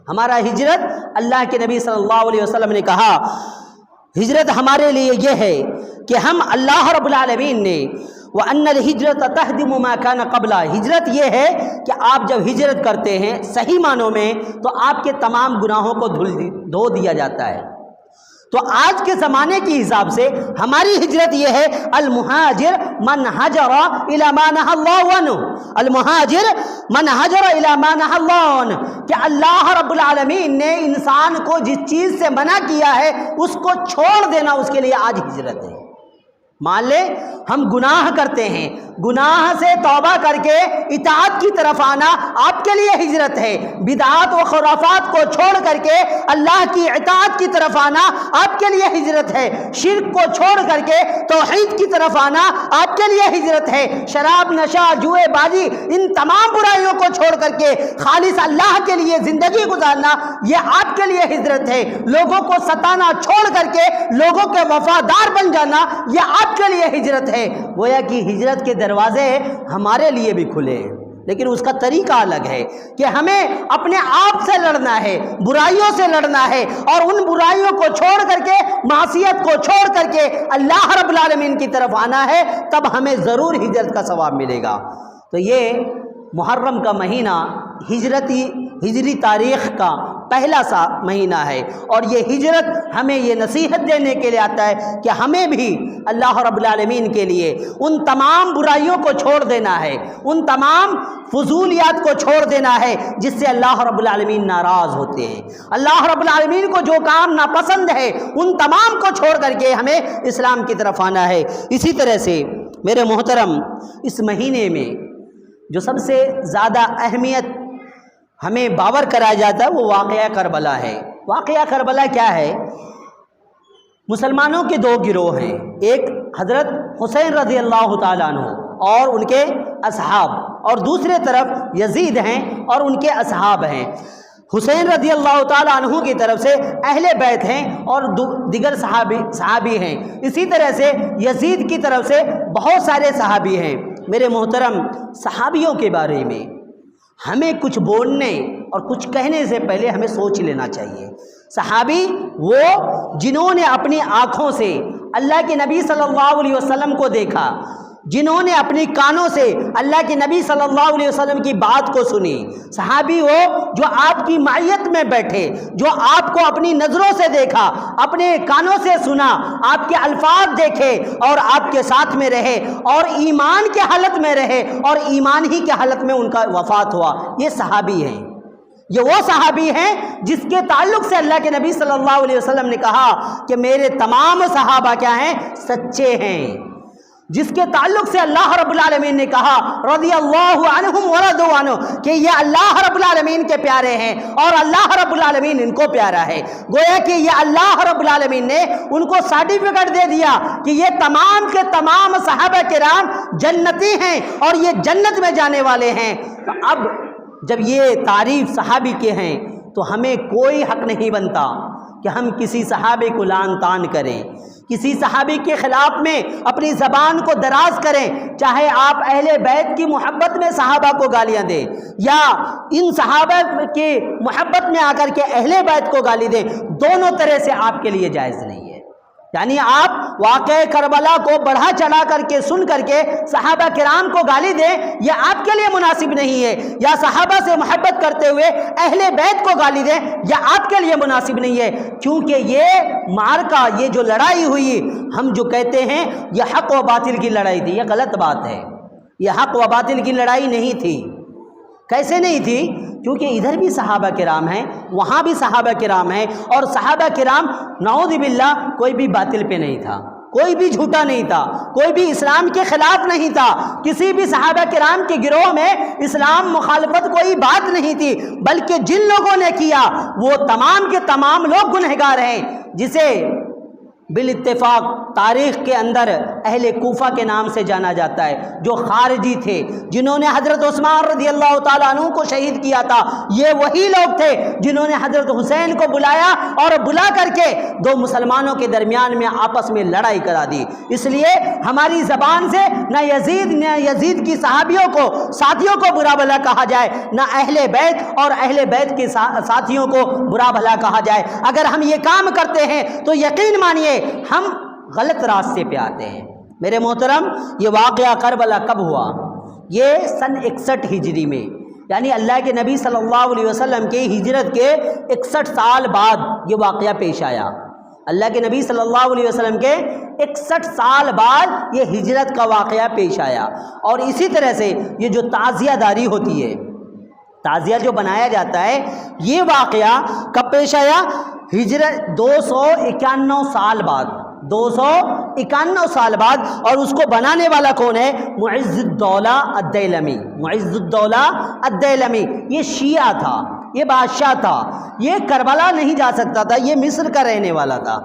ہمارا ہجرت، اللہ کے نبی صلی اللہ علیہ وسلم نے کہا ہجرت ہمارے لیے یہ ہے کہ ہم اللہ رب العالمین نے وَأَنَّ الْهِجْرَةَ تَهْدِمُ مَا كَانَ قَبْلَهَا، ہجرت یہ ہے کہ آپ جب ہجرت کرتے ہیں صحیح معنوں میں تو آپ کے تمام گناہوں کو دھو دیا جاتا ہے۔ تو آج کے زمانے کے حساب سے ہماری ہجرت یہ ہے المہاجر من ہجر الی ما نہی اللہ عنہ، المہاجر من ہجر الی ما نہی اللہ عنہ، کہ اللہ رب العالمین نے انسان کو جس چیز سے منع کیا ہے اس کو چھوڑ دینا اس کے لیے آج ہجرت ہے۔ مان لیں ہم گناہ کرتے ہیں، گناہ سے توبہ کر کے اطاعت کی طرف آنا آپ کے لیے ہجرت ہے، بدعات و خرافات کو چھوڑ کر کے اللہ کی اطاعت کی طرف آنا آپ کے لیے ہجرت ہے، شرک کو چھوڑ کر کے توحید کی طرف آنا آپ کے لیے ہجرت ہے، شراب، نشہ، جوئے بازی، ان تمام برائیوں کو چھوڑ کر کے خالص اللہ کے لیے زندگی گزارنا یہ آپ کے لیے ہجرت ہے، لوگوں کو ستانا چھوڑ کر کے لوگوں کے وفادار بن جانا یہ آپ کے لیے ہجرت ہے۔ گویا کہ ہجرت کے دروازے ہمارے لیے بھی کھلے ہیں، لیکن اس کا طریقہ الگ ہے کہ ہمیں اپنے آپ سے لڑنا ہے، برائیوں سے لڑنا ہے، اور ان برائیوں کو چھوڑ کر کے، معصیت کو چھوڑ کر کے اللہ رب العالمین کی طرف آنا ہے، تب ہمیں ضرور ہجرت کا ثواب ملے گا۔ تو یہ محرم کا مہینہ ہجری تاریخ کا پہلا سا مہینہ ہے، اور یہ ہجرت ہمیں یہ نصیحت دینے کے لیے آتا ہے کہ ہمیں بھی اللہ رب العالمین کے لیے ان تمام برائیوں کو چھوڑ دینا ہے، ان تمام فضولیات کو چھوڑ دینا ہے جس سے اللہ رب العالمین ناراض ہوتے ہیں، اللہ رب العالمین کو جو کام ناپسند ہے ان تمام کو چھوڑ کر کے ہمیں اسلام کی طرف آنا ہے۔ اسی طرح سے میرے محترم، اس مہینے میں جو سب سے زیادہ اہمیت ہمیں باور کرایا جاتا ہے وہ واقعہ کربلا ہے۔ واقعہ کربلا کیا ہے؟ مسلمانوں کے 2 گروہ ہیں، ایک حضرت حسین رضی اللہ تعالیٰ عنہ اور ان کے اصحاب، اور دوسرے طرف یزید ہیں اور ان کے اصحاب ہیں۔ حسین رضی اللہ تعالیٰ عنہ کی طرف سے اہل بیت ہیں اور دیگر صحابی ہیں، اسی طرح سے یزید کی طرف سے بہت سارے صحابی ہیں۔ میرے محترم، صحابیوں کے بارے میں ہمیں کچھ بولنے اور کچھ کہنے سے پہلے ہمیں سوچ لینا چاہیے۔ صحابی وہ جنہوں نے اپنی آنکھوں سے اللہ کے نبی صلی اللہ علیہ وسلم کو دیکھا، جنہوں نے اپنی کانوں سے اللہ کے نبی صلی اللہ علیہ وسلم کی بات کو سنی، صحابی وہ جو آپ کی معیت میں بیٹھے، جو آپ کو اپنی نظروں سے دیکھا، اپنے کانوں سے سنا، آپ کے الفاظ دیکھے اور آپ کے ساتھ میں رہے، اور ایمان کے حالت میں رہے، اور ایمان ہی کے حالت میں ان کا وفات ہوا۔ یہ صحابی ہیں، یہ وہ صحابی ہیں جس کے تعلق سے اللہ کے نبی صلی اللہ علیہ وسلم نے کہا کہ میرے تمام صحابہ کیا ہیں؟ سچے ہیں، جس کے تعلق سے اللہ رب العالمین نے کہا رضی اللہ عنہم ورضوا عنہ کہ یہ اللہ رب العالمین کے پیارے ہیں اور اللہ رب العالمین ان کو پیارا ہے۔ گویا کہ یہ اللہ رب العالمین نے ان کو سرٹیفکیٹ دے دیا کہ یہ تمام کے تمام صحابہ کرام جنتی ہیں اور یہ جنت میں جانے والے ہیں۔ تو اب جب یہ تعریف صحابی کے ہیں تو ہمیں کوئی حق نہیں بنتا کہ ہم کسی صحابی کو لعن طعن کریں، کسی صحابی کے خلاف میں اپنی زبان کو دراز کریں، چاہے آپ اہل بیت کی محبت میں صحابہ کو گالیاں دیں یا ان صحابہ کی محبت میں آ کر کے اہل بیت کو گالی دیں، دونوں طرح سے آپ کے لیے جائز نہیں ہے۔ یعنی آپ واقعہ کربلا کو بڑھا چڑھا کر کے سن کر کے صحابہ کرام کو گالی دیں، یہ آپ کے لیے مناسب نہیں ہے، یا صحابہ سے محبت کرتے ہوئے اہل بیت کو گالی دیں، یہ آپ کے لیے مناسب نہیں ہے، کیونکہ یہ معرکہ، یہ جو لڑائی ہوئی، ہم جو کہتے ہیں یہ حق و باطل کی لڑائی تھی، یہ غلط بات ہے، یہ حق و باطل کی لڑائی نہیں تھی۔ کیسے نہیں تھی؟ کیونکہ ادھر بھی صحابہ کرام ہیں، وہاں بھی صحابہ کرام ہیں، اور صحابہ کرام نعوذ باللہ کوئی بھی باطل پہ نہیں تھا، کوئی بھی جھوٹا نہیں تھا، کوئی بھی اسلام کے خلاف نہیں تھا، کسی بھی صحابہ کرام کے گروہ میں اسلام مخالفت کوئی بات نہیں تھی، بلکہ جن لوگوں نے کیا وہ تمام کے تمام لوگ گنہگار ہیں، جسے بالاتفاق تاریخ کے اندر اہل کوفہ کے نام سے جانا جاتا ہے، جو خارجی تھے، جنہوں نے حضرت عثمان رضی اللہ تعالیٰ عنہ کو شہید کیا تھا، یہ وہی لوگ تھے جنہوں نے حضرت حسین کو بلایا اور بلا کر کے دو مسلمانوں کے درمیان میں آپس میں لڑائی کرا دی۔ اس لیے ہماری زبان سے نہ یزید کی صحابیوں کو، ساتھیوں کو برا بھلا کہا جائے، نہ اہل بیت اور اہل بیت کے ساتھیوں کو برا بھلا کہا جائے۔ اگر ہم یہ کام کرتے ہیں تو یقین مانیے ہم غلط راستے پہ آتے ہیں۔ میرے محترم، یہ واقعہ کربلا کب ہوا؟ یہ سن 61 ہجری میں، یعنی اللہ کے نبی صلی اللہ علیہ وسلم کے ہجرت کے 61 سال بعد یہ واقعہ پیش آیا۔ اللہ کے نبی صلی اللہ علیہ وسلم کے 61 سال بعد یہ ہجرت کا واقعہ پیش آیا۔ اور اسی طرح سے یہ جو تعزیہ داری ہوتی ہے، تعزیہ جو بنایا جاتا ہے، یہ واقعہ کب پیش آیا؟ ہجرت 251 سال بعد، 251 سال بعد۔ اور اس کو بنانے والا کون ہے؟ معز الدولہ الدیلمی۔ معز الدولہ الدیلمی یہ شیعہ تھا، یہ بادشاہ تھا، یہ کربلا نہیں جا سکتا تھا، یہ مصر کا رہنے والا تھا۔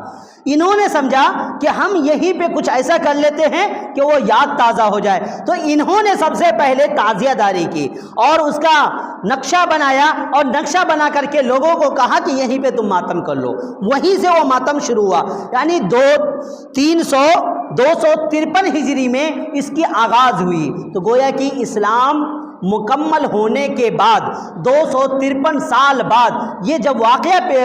انہوں نے سمجھا کہ ہم یہیں پہ کچھ ایسا کر لیتے ہیں کہ وہ یاد تازہ ہو جائے، تو انہوں نے سب سے پہلے تعزیہ داری کی اور اس کا نقشہ بنایا، اور نقشہ بنا کر کے لوگوں کو کہا کہ یہیں پہ تم ماتم کر لو۔ وہیں سے وہ ماتم شروع ہوا، یعنی 253 ہجری میں اس کی آغاز ہوئی۔ تو گویا کہ اسلام مکمل ہونے کے بعد 253 سال بعد یہ جب واقعہ پہ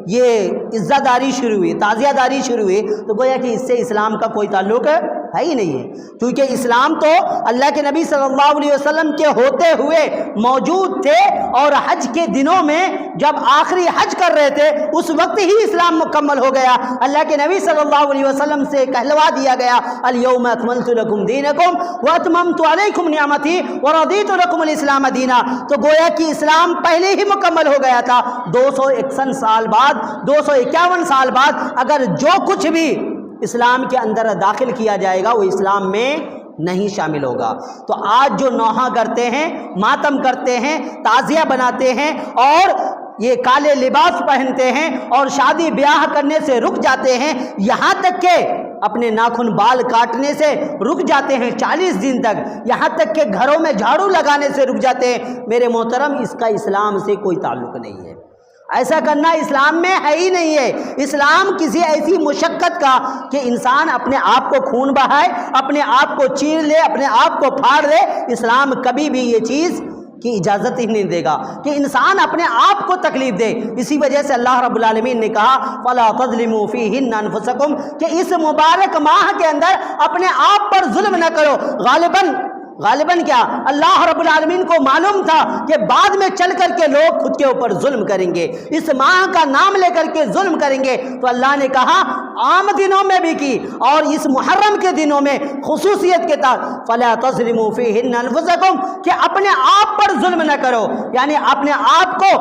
یہ عزت داری شروع ہوئی، تعزیہ داری شروع ہوئی، تو گویا کہ اس سے اسلام کا کوئی تعلق ہے ہی نہیں ہے، کیونکہ اسلام تو اللہ کے نبی صلی اللہ علیہ وسلم کے ہوتے ہوئے موجود تھے، اور حج کے دنوں میں جب آخری حج کر رہے تھے اس وقت ہی اسلام مکمل ہو گیا۔ اللہ کے نبی صلی اللہ علیہ وسلم سے کہلوا دیا گیا، الیوم اکملت لکم دینکم واتممت علیکم نعمتی ورضیت لکم الاسلام دینا۔ تو گویا کہ اسلام پہلے ہی مکمل ہو گیا تھا۔ 261 سال بعد، 251 سال بعد اگر جو کچھ بھی اسلام کے اندر داخل کیا جائے گا وہ اسلام میں نہیں شامل ہوگا۔ تو آج جو نوحہ کرتے ہیں، ماتم کرتے ہیں، تعزیہ بناتے ہیں، اور یہ کالے لباس پہنتے ہیں اور شادی بیاہ کرنے سے رک جاتے ہیں، یہاں تک کہ اپنے ناخن بال کاٹنے سے رک جاتے ہیں 40 دن تک، یہاں تک کہ گھروں میں جھاڑو لگانے سے رک جاتے ہیں، میرے محترم اس کا اسلام سے کوئی تعلق نہیں ہے۔ ایسا کرنا اسلام میں ہے ہی نہیں ہے۔ اسلام کسی ایسی مشقت کا کہ انسان اپنے آپ کو خون بہائے، اپنے آپ کو چیر لے، اپنے آپ کو پھاڑ لے، اسلام کبھی بھی یہ چیز کی اجازت ہی نہیں دے گا کہ انسان اپنے آپ کو تکلیف دے۔ اسی وجہ سے اللہ رب العالمین نے کہا فَلَا تَظْلِمُوا فِيهِنَّ أَنفُسَكُمْ کہ اس مبارک ماہ کے اندر اپنے آپ پر ظلم نہ کرو۔ غالباً کیا اللہ رب العالمین کو معلوم تھا کہ بعد میں چل کر کے لوگ خود کے اوپر ظلم کریں گے، اس ماہ کا نام لے کر کے ظلم کریں گے، تو اللہ نے کہا عام دنوں میں بھی کی اور اس محرم کے دنوں میں خصوصیت کے تحت فَلَا تَظْلِمُوا فِيهِنَّ أَنفُسَكُمْ کہ اپنے آپ پر ظلم نہ کرو، یعنی اپنے آپ کو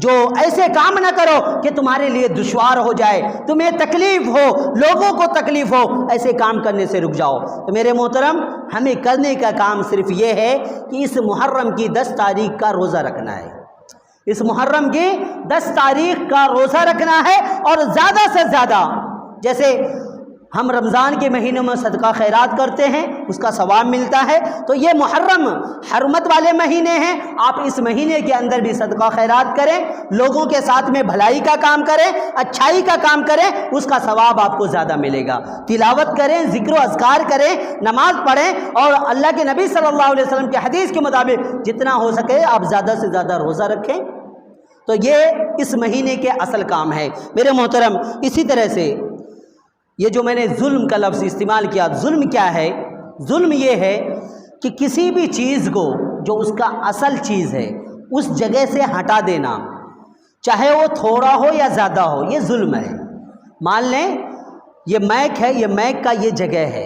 جو ایسے کام نہ کرو کہ تمہارے لیے دشوار ہو جائے، تمہیں تکلیف ہو، لوگوں کو تکلیف ہو، ایسے کام کرنے سے رک جاؤ۔ تو میرے محترم، ہمیں کرنے کا کام صرف یہ ہے کہ اس محرم کی 10 تاریخ کا روزہ رکھنا ہے، اس محرم کی 10 تاریخ کا روزہ رکھنا ہے، اور زیادہ سے زیادہ جیسے ہم رمضان کے مہینے میں صدقہ خیرات کرتے ہیں، اس کا ثواب ملتا ہے، تو یہ محرم حرمت والے مہینے ہیں، آپ اس مہینے کے اندر بھی صدقہ خیرات کریں، لوگوں کے ساتھ میں بھلائی کا کام کریں، اچھائی کا کام کریں، اس کا ثواب آپ کو زیادہ ملے گا۔ تلاوت کریں، ذکر و اذکار کریں، نماز پڑھیں، اور اللہ کے نبی صلی اللہ علیہ وسلم کے حدیث کے مطابق جتنا ہو سکے آپ زیادہ سے زیادہ روزہ رکھیں۔ تو یہ اس مہینے کے اصل کام ہے۔ میرے محترم، اسی طرح سے یہ جو میں نے ظلم کا لفظ استعمال کیا، ظلم کیا ہے؟ ظلم یہ ہے کہ کسی بھی چیز کو جو اس کا اصل چیز ہے اس جگہ سے ہٹا دینا، چاہے وہ تھوڑا ہو یا زیادہ ہو، یہ ظلم ہے۔ مان لیں یہ میک ہے، یہ میک کا یہ جگہ ہے،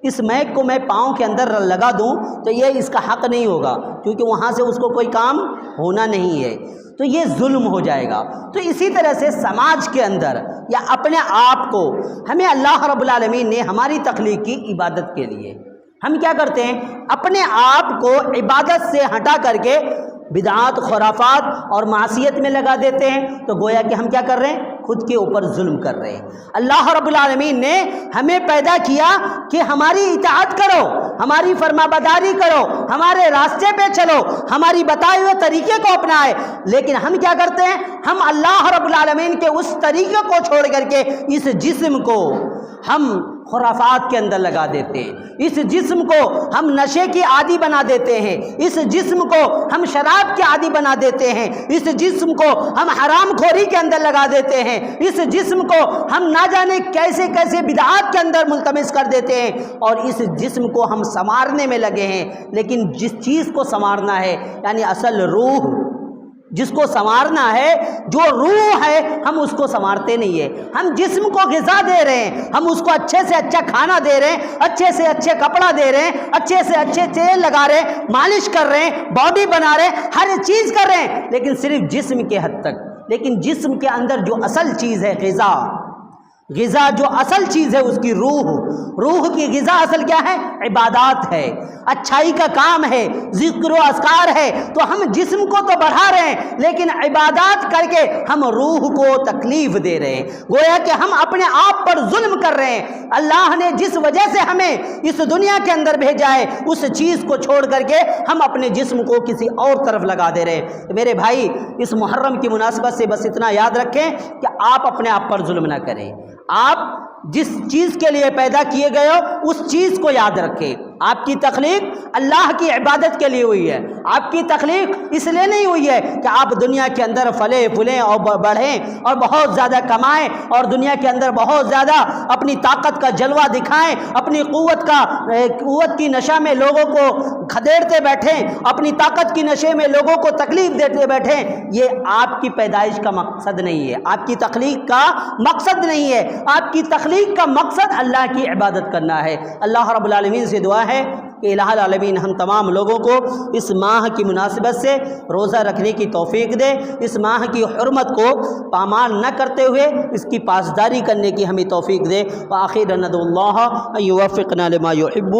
اس میک کو میں پاؤں کے اندر لگا دوں تو یہ اس کا حق نہیں ہوگا، کیونکہ وہاں سے اس کو کوئی کام ہونا نہیں ہے، تو یہ ظلم ہو جائے گا۔ تو اسی طرح سے سماج کے اندر یا اپنے آپ کو ہمیں اللہ رب العالمین نے ہماری تخلیق کی عبادت کے لیے، ہم کیا کرتے ہیں؟ اپنے آپ کو عبادت سے ہٹا کر کے بدعات، خرافات اور معصیت میں لگا دیتے ہیں، تو گویا کہ ہم کیا کر رہے ہیں؟ خود کے اوپر ظلم کر رہے ہیں۔ اللہ رب العالمین نے ہمیں پیدا کیا کہ ہماری اطاعت کرو، ہماری فرما برداری کرو، ہمارے راستے پہ چلو، ہماری بتائے ہوئے طریقے کو اپنائے، لیکن ہم کیا کرتے ہیں؟ ہم اللہ رب العالمین کے اس طریقے کو چھوڑ کر کے اس جسم کو ہم خرافات کے اندر لگا دیتے ہیں، اس جسم کو ہم نشے کی عادی بنا دیتے ہیں، اس جسم کو ہم شراب کے عادی بنا دیتے ہیں، اس جسم کو ہم حرام خوری کے اندر لگا دیتے ہیں، اس جسم کو ہم نہ جانے کیسے کیسے بدعات کے اندر ملتمس کر دیتے ہیں، اور اس جسم کو ہم سنوارنے میں لگے ہیں۔ لیکن جس چیز کو سنوارنا ہے، یعنی اصل روح جس کو سنوارنا ہے، جو روح ہے، ہم اس کو سنوارتے نہیں ہیں۔ ہم جسم کو غذا دے رہے ہیں، ہم اس کو اچھے سے اچھا کھانا دے رہے ہیں، اچھے سے اچھے کپڑا دے رہے ہیں، اچھے سے اچھے تیل لگا رہے ہیں، مالش کر رہے ہیں، باڈی بنا رہے ہیں، ہر چیز کر رہے ہیں، لیکن صرف جسم کے حد تک۔ لیکن جسم کے اندر جو اصل چیز ہے، غذا جو اصل چیز ہے، اس کی روح کی غذا اصل کیا ہے؟ عبادات ہے، اچھائی کا کام ہے، ذکر و اذکار ہے۔ تو ہم جسم کو تو بڑھا رہے ہیں، لیکن عبادات کر کے ہم روح کو تکلیف دے رہے ہیں، گویا کہ ہم اپنے آپ پر ظلم کر رہے ہیں۔ اللہ نے جس وجہ سے ہمیں اس دنیا کے اندر بھیجا ہے، اس چیز کو چھوڑ کر کے ہم اپنے جسم کو کسی اور طرف لگا دے رہے ہیں۔ میرے بھائی، اس محرم کی مناسبت سے بس اتنا یاد رکھیں کہ آپ اپنے آپ پر ظلم نہ کریں۔ آپ جس چیز کے لیے پیدا کیے گئے ہو اس چیز کو یاد رکھیں۔ آپ کی تخلیق اللہ کی عبادت کے لیے ہوئی ہے، آپ کی تخلیق اس لیے نہیں ہوئی ہے کہ آپ دنیا کے اندر پھلیں پھولیں اور بڑھیں اور بہت زیادہ کمائیں اور دنیا کے اندر بہت زیادہ اپنی طاقت کا جلوہ دکھائیں، اپنی قوت کی نشہ میں لوگوں کو کھدیڑتے بیٹھیں، اپنی طاقت کی نشے میں لوگوں کو تکلیف دیتے بیٹھیں۔ یہ آپ کی پیدائش کا مقصد نہیں ہے، آپ کی تخلیق کا مقصد نہیں ہے۔ آپ کی تخلیق کا مقصد اللہ کی عبادت کرنا ہے۔ اللہ رب العالمین سے دعا ہے کہ الہ العالمین ہم تمام لوگوں کو اس ماہ کی مناسبت سے روزہ رکھنے کی توفیق دے، اس ماہ کی حرمت کو پامال نہ کرتے ہوئے اس کی پاسداری کرنے کی ہمیں توفیق دے۔ وآخر ندعو اللہ ان یوفقنا لما یحب